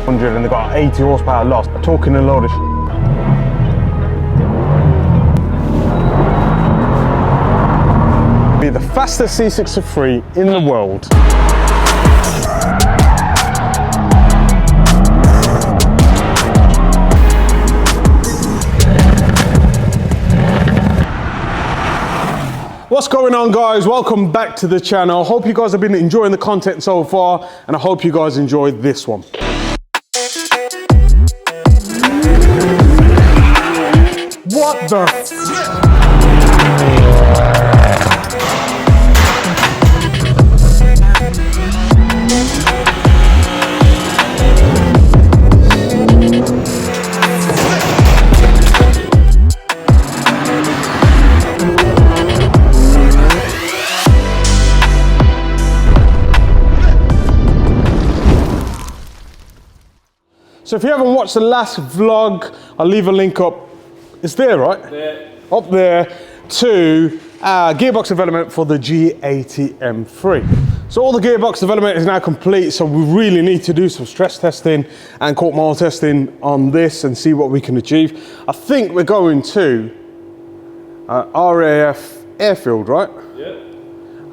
100 and they've got 80 horsepower lost. Talking a load of be the fastest C63 in the world. What's going on, guys? Welcome back to the channel. Hope you guys have been enjoying the content so far, and I hope you guys enjoyed this one. What the So if you haven't watched the last vlog, I'll leave a link up. It's there, right? There. Up there to Gearbox Development for the G80 M3. So all the gearbox development is now complete, so we really need to do some stress testing and court mile testing on this and see what we can achieve. I think we're going to RAF airfield, right? Yeah.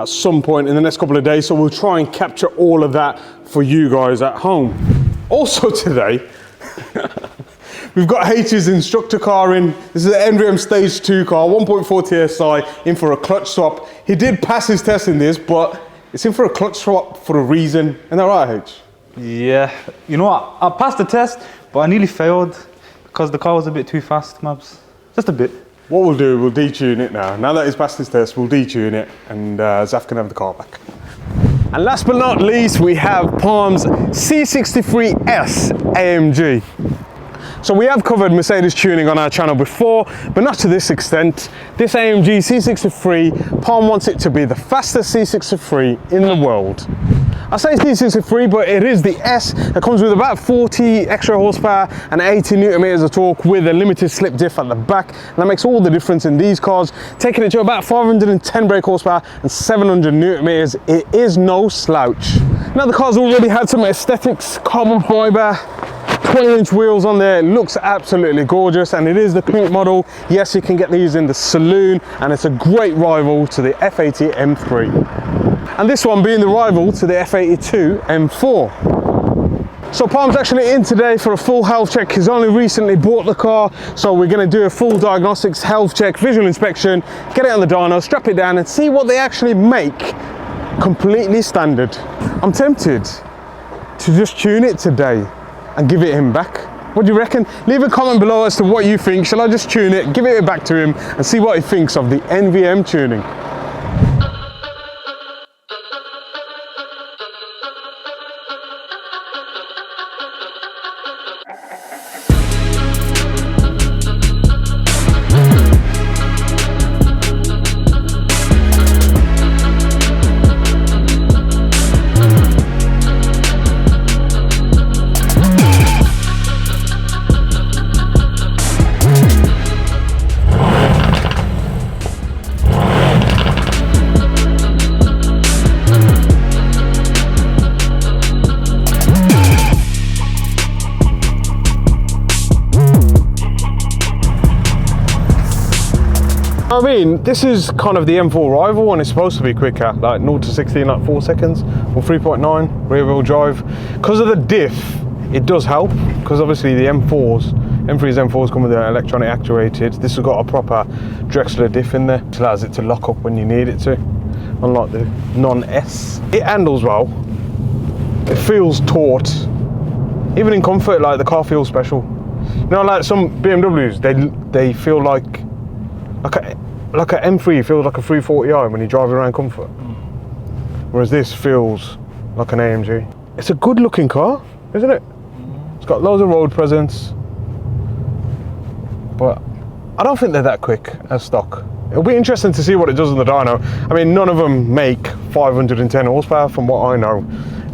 At some point in the next couple of days, so we'll try and capture all of that for you guys at home. Also today, we've got H's instructor car in. This is an NVM Stage 2 car, 1.4 TSI, in for a clutch swap. He did pass his test in this, but it's in for a clutch swap for a reason. Isn't that right, H? Yeah, you know what? I passed the test, but I nearly failed because the car was a bit too fast, Mabs. Just a bit. What we'll do, we'll detune it now. Now that he's passed his test, we'll detune it, and Zaf can have the car back. And last but not least, we have Palm's C63s AMG. So we have covered Mercedes tuning on our channel before, but not to this extent. This AMG C63, Palm wants it to be the fastest C63 in the world. I say C63, but it is the S that comes with about 40 extra horsepower and 80 Newton meters of torque with a limited slip diff at the back. And that makes all the difference in these cars, taking it to about 510 brake horsepower and 700 Newton meters. It is no slouch. Now the car's already had some aesthetics, carbon fiber, 20-inch wheels on there. It looks absolutely gorgeous, and it is the coupe model. Yes, you can get these in the saloon, and it's a great rival to the F80 M3. And this one being the rival to the F82 M4. So Palm's actually in today for a full health check. He's only recently bought the car, so we're going to do a full diagnostics, health check, visual inspection, get it on the dyno, strap it down and see what they actually make completely standard. I'm tempted to just tune it today and give it him back. What do you reckon? Leave a comment below as to what you think. Shall I just tune it, give it back to him and see what he thinks of the NVM tuning? I mean, this is kind of the M4 rival, and it's supposed to be quicker, like 0 to 60 in like 4 seconds, or 3.9 rear wheel drive. Because of the diff, it does help, because obviously the M3's M4s come with an electronic actuated. This has got a proper Drexler diff in there, which allows it to lock up when you need it to, unlike the non-S. It handles well, it feels taut, even in comfort, like the car feels special. You know, like some BMWs, they feel like a M3 feels like a 340i when you drive around comfort. Whereas this feels like an AMG. It's a good looking car, isn't it? It's got loads of road presence, but I don't think they're that quick as stock. It'll be interesting to see what it does in the dyno. I mean, none of them make 510 horsepower from what I know.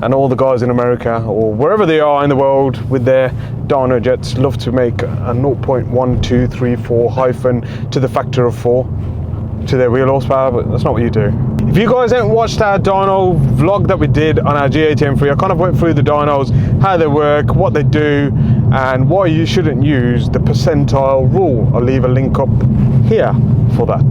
And all the guys in America or wherever they are in the world with their DYNOJETs love to make a 0.1234 hyphen to the factor of 4 to their wheel horsepower, but that's not what you do. If you guys haven't watched our dyno vlog that we did on our G80M3, I kind of went through the dynos, how they work, what they do, and why you shouldn't use the percentile rule. I'll leave a link up here for that.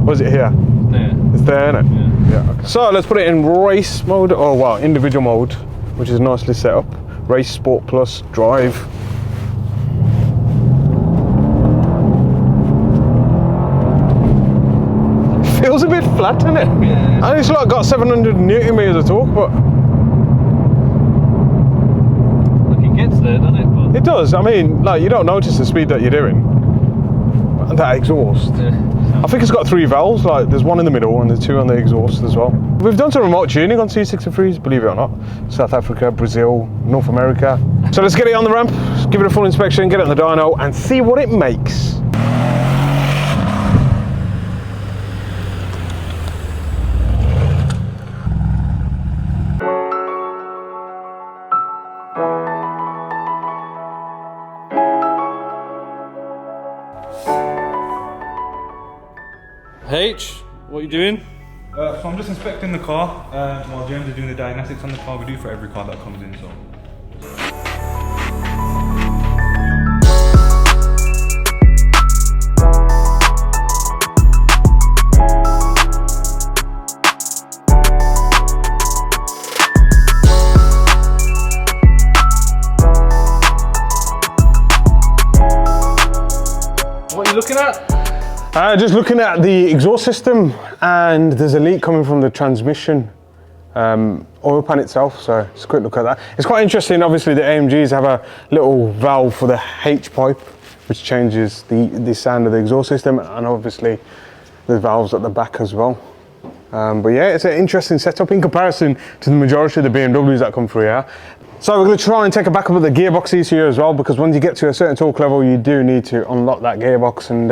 Was it here? There. It's there, isn't it? Yeah. Okay. So let's put it in race mode, or well, individual mode, which is nicely set up. Race, Sport Plus, Drive. Feels a bit flat, doesn't it? Yeah. And it's like got 700 Newton meters of torque, but Look, it gets there, doesn't it? But it does. I mean, like, you don't notice the speed that you're doing. And that exhaust. yeah. I think it's got 3 valves, like there's one in the middle and there's 2 on the exhaust as well. We've done some remote tuning on C63s, believe it or not. South Africa, Brazil, North America. So let's get it on the ramp, give it a full inspection, get it on the dyno and see what it makes. H, what are you doing? So I'm just inspecting the car while James is doing the diagnostics on the car. We do for every car that comes in. So. What are you looking at? Just looking at the exhaust system, and there's a leak coming from the transmission oil pan itself, so just a quick look at that. It's quite interesting. Obviously the AMGs have a little valve for the H pipe, which changes the sound of the exhaust system, and obviously the valves at the back as well. But yeah, it's an interesting setup in comparison to the majority of the BMWs that come through here. So we're going to try and take a backup of the gearbox ECU as well, because when you get to a certain torque level, you do need to unlock that gearbox and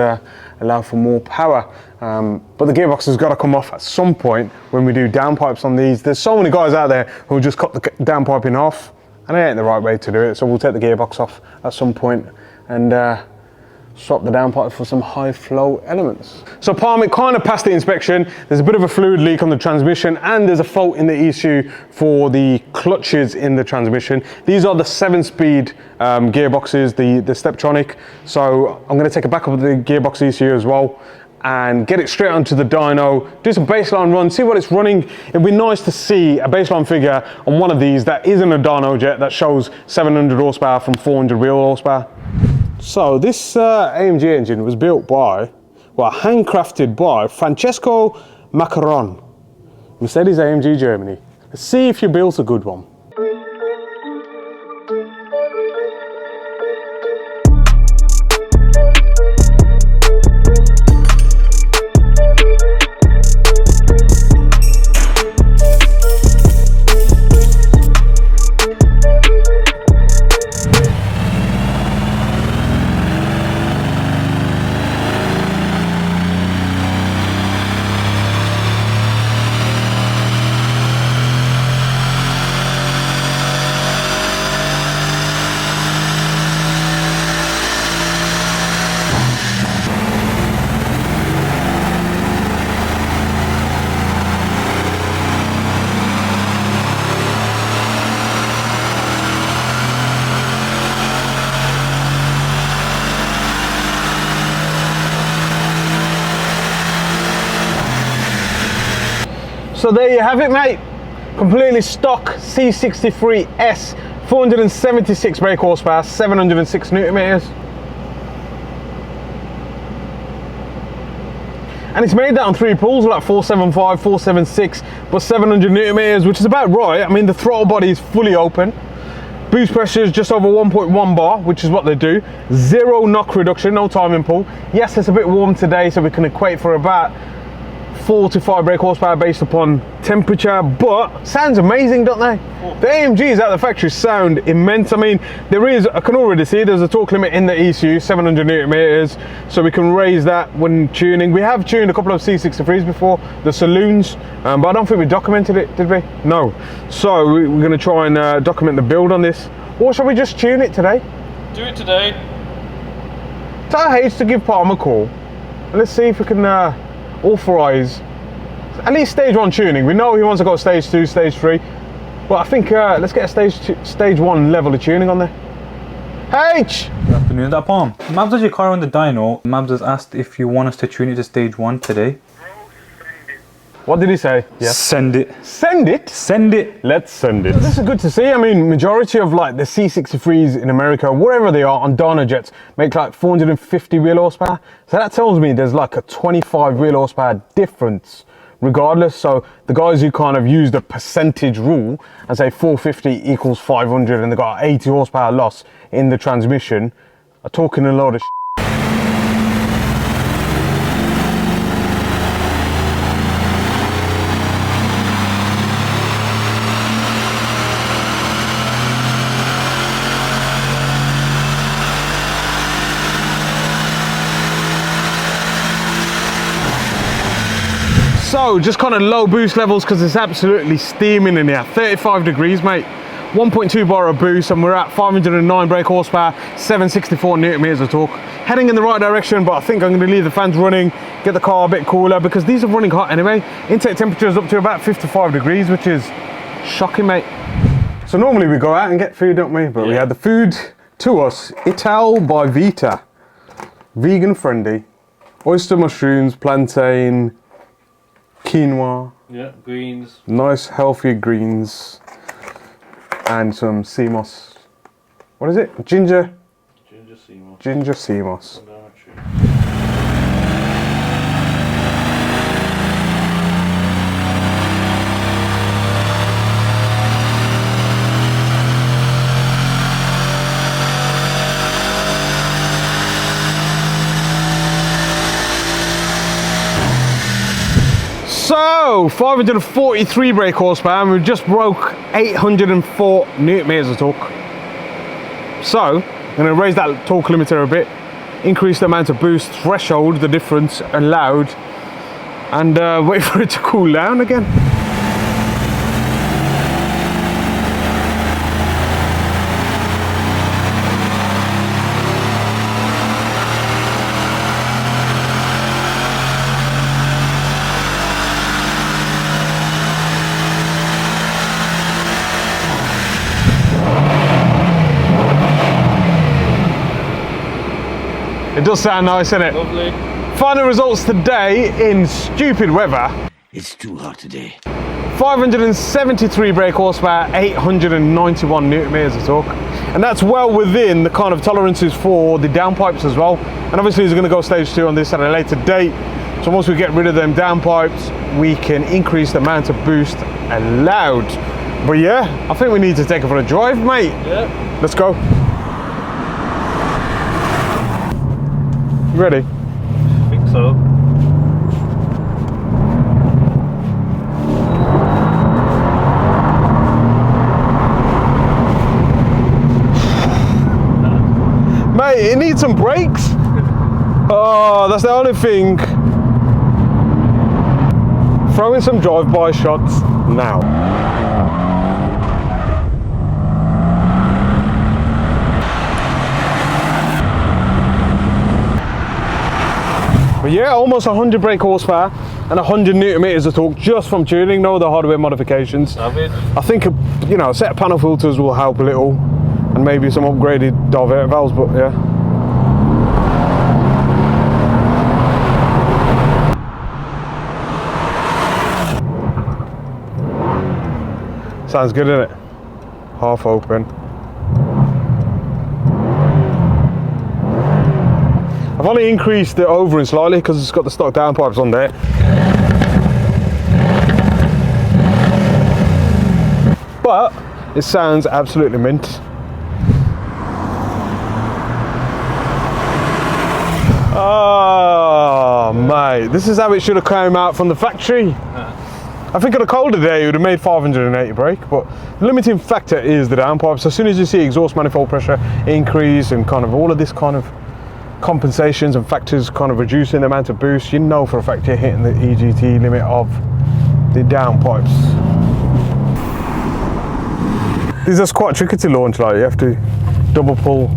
allow for more power. But the gearbox has got to come off at some point when we do downpipes on these. There's so many guys out there who will just cut the downpipe in half, and it ain't the right way to do it. So we'll take the gearbox off at some point and swap the downpipe for some high flow elements. So Palm, it kind of passed the inspection. There's a bit of a fluid leak on the transmission, and there's a fault in the ECU for the clutches in the transmission. These are the 7-speed gearboxes, the Steptronic. So I'm going to take a backup of the gearbox ECU as well and get it straight onto the dyno, do some baseline run, see what it's running. It'd be nice to see a baseline figure on one of these that isn't a DYNOJET that shows 700 horsepower from 400 real horsepower. So this AMG engine was built by, well, handcrafted by Francesco Macaron, Mercedes AMG Germany. Let's see if you built a good one. So there you have it, mate. Completely stock C63S, 476 brake horsepower, 706 Newton meters. And it's made that on 3 pulls, like 475, 476, but 700 Newton meters, which is about right. I mean, the throttle body is fully open. Boost pressure is just over 1.1 bar, which is what they do. 0 knock reduction, no timing pull. Yes, it's a bit warm today, so we can equate for about 4 to 5 brake horsepower based upon temperature, but sounds amazing, don't they? The AMGs out of the factory sound immense. I mean, I can already see there's a torque limit in the ECU, 700 Newton meters, so we can raise that when tuning. We have tuned a couple of C63s before, the saloons, but I don't think we documented it, did we? No. So we're going to try and document the build on this, or shall we just tune it today? Do it today. Tell H to give Palm a call, and let's see if we can authorize at least stage 1 tuning. We know he wants to go stage 2, stage 3. But I think let's get a stage 1 level of tuning on there. H! Good afternoon, is that Palm? Mabs has your car on the dyno. Mabs has asked if you want us to tune it to stage 1 today. What did he say? Yeah. Send it. Send it? Send it. Let's send it. This is good to see. I mean, majority of like the C63s in America, wherever they are on DYNOJETs, make like 450 real horsepower. So that tells me there's like a 25 real horsepower difference regardless. So the guys who kind of use the percentage rule and say 450 equals 500 and they got 80 horsepower loss in the transmission are talking a load of shit. So just kind of low boost levels because it's absolutely steaming in here. 35 degrees, mate. 1.2 bar of boost and we're at 509 brake horsepower, 764 newton meters of torque. Heading in the right direction, but I think I'm going to leave the fans running, get the car a bit cooler because these are running hot anyway. Intake temperature is up to about 55 degrees, which is shocking, mate. So normally we go out and get food, don't we? But we had the food to us. Ital by Vita. Vegan friendly. Oyster mushrooms, plantain, quinoa, Yeah, greens. nice healthy greens, and some sea moss. What is it? Ginger Ginger sea moss. Ginger sea moss. Down that tree. So 543 brake horsepower and we've just broke 804 newton meters of torque. So I'm going to raise that torque limiter a bit, increase the amount of boost threshold, the difference allowed, and wait for it to cool down again. It does sound nice, doesn't it? Lovely. Final results today in stupid weather. It's too hot today. 573 brake horsepower, 891 newton meters of torque. And that's well within the kind of tolerances for the downpipes as well. And obviously it's going to go stage 2 on this at a later date. So once we get rid of them downpipes, we can increase the amount of boost allowed. But yeah, I think we need to take it for a drive, mate. Yeah. Let's go. Ready? I think so. Mate, it needs some brakes. Oh, that's the only thing. Throw in some drive-by shots now. But yeah, almost 100 brake horsepower and 100 newton meters of torque just from tuning, no other hardware modifications. Savage. I think, you know, a set of panel filters will help a little and maybe some upgraded diverter valves, but yeah. Sounds good, isn't it? Half open. I've only increased the overing slightly because it's got the stock downpipes on there. But it sounds absolutely mint. Oh, mate, this is how it should have come out from the factory. I think on a colder day it would have made 580 brake, but the limiting factor is the downpipes. As soon as you see exhaust manifold pressure increase and kind of all of this kind of compensations and factors kind of reducing the amount of boost, you know for a fact you're hitting the EGT limit of the downpipes. These are quite tricky to launch, like you have to double pull.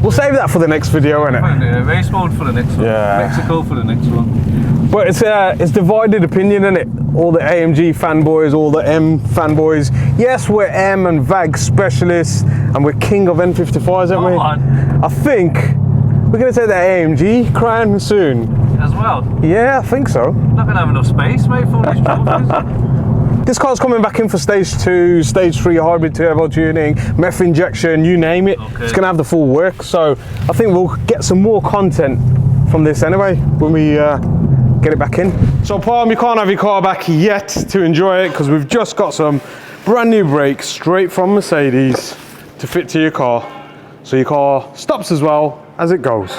We'll save that for the next video, innit? Race mode for the next one. Yeah. Mexico for the next one. But it's divided opinion, isn't it? All the AMG fanboys, all the M fanboys. Yes, we're M and VAG specialists, and we're king of N55s, aren't we? I think we're going to take the AMG crown soon. As well. Yeah, I think so. Not gonna have enough space, mate, for all these trophies. This car's coming back in for stage 2, stage 3 hybrid turbo tuning, meth injection, you name it. Okay. It's going to have the full work. So I think we'll get some more content from this anyway when we get it back in. So Palm, you can't have your car back yet to enjoy it because we've just got some brand new brakes straight from Mercedes to fit to your car. So your car stops as well as it goes.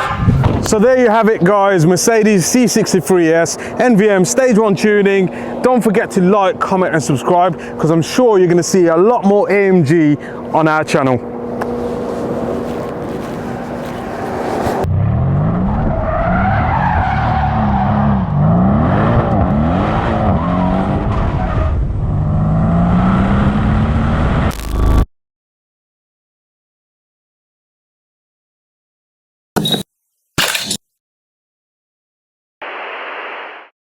So there you have it, guys. Mercedes C63s NVM stage 1 tuning. Don't forget to like, comment and subscribe because I'm sure you're going to see a lot more AMG on our channel.